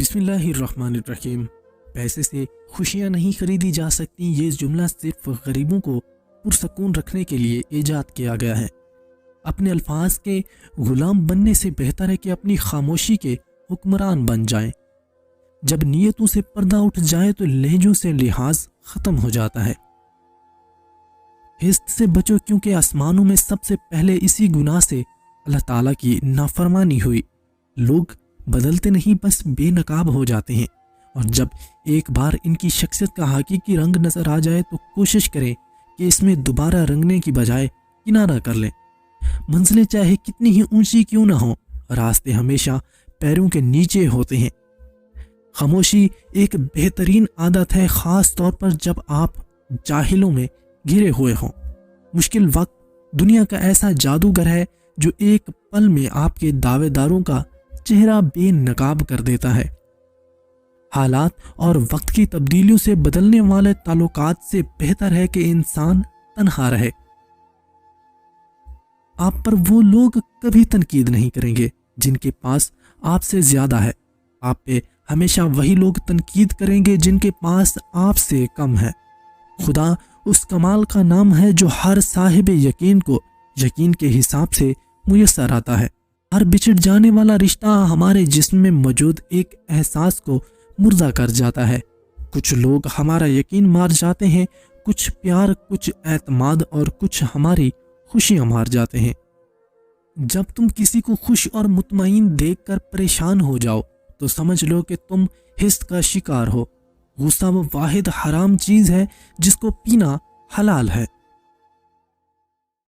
بسم اللہ الرحمن الرحیم۔ پیسے سے خوشیاں نہیں خریدی جا سکتی، یہ جملہ صرف غریبوں کو پرسکون رکھنے کے لیے ایجاد کیا گیا ہے۔ اپنے الفاظ کے غلام بننے سے بہتر ہے کہ اپنی خاموشی کے حکمران بن جائیں۔ جب نیتوں سے پردہ اٹھ جائے تو لہجوں سے لحاظ ختم ہو جاتا ہے۔ حسد سے بچو، کیونکہ آسمانوں میں سب سے پہلے اسی گناہ سے اللہ تعالیٰ کی نافرمانی ہوئی۔ لوگ بدلتے نہیں، بس بے نقاب ہو جاتے ہیں، اور جب ایک بار ان کی شخصیت کا حقیقی رنگ نظر آ جائے تو کوشش کریں کہ اس میں دوبارہ رنگنے کی بجائے کنارہ کر لیں۔ منزلیں چاہے کتنی ہی اونچی کیوں نہ ہوں، راستے ہمیشہ پیروں کے نیچے ہوتے ہیں۔ خاموشی ایک بہترین عادت ہے، خاص طور پر جب آپ جاہلوں میں گھرے ہوئے ہوں۔ مشکل وقت دنیا کا ایسا جادوگر ہے جو ایک پل میں آپ کے دعوے داروں کا چہرہ بے نقاب کر دیتا ہے۔ حالات اور وقت کی تبدیلیوں سے بدلنے والے تعلقات سے بہتر ہے کہ انسان تنہا رہے۔ آپ پر وہ لوگ کبھی تنقید نہیں کریں گے جن کے پاس آپ سے زیادہ ہے۔ آپ پہ ہمیشہ وہی لوگ تنقید کریں گے جن کے پاس آپ سے کم ہے۔ خدا اس کمال کا نام ہے جو ہر صاحب یقین کو یقین کے حساب سے میسر آتا ہے۔ ہر بچھڑ جانے والا رشتہ ہمارے جسم میں موجود ایک احساس کو مردہ کر جاتا ہے۔ کچھ لوگ ہمارا یقین مار جاتے ہیں، کچھ پیار، کچھ اعتماد، اور کچھ ہماری خوشیاں مار جاتے ہیں۔ جب تم کسی کو خوش اور مطمئن دیکھ کر پریشان ہو جاؤ تو سمجھ لو کہ تم حسد کا شکار ہو۔ غصہ وہ واحد حرام چیز ہے جس کو پینا حلال ہے۔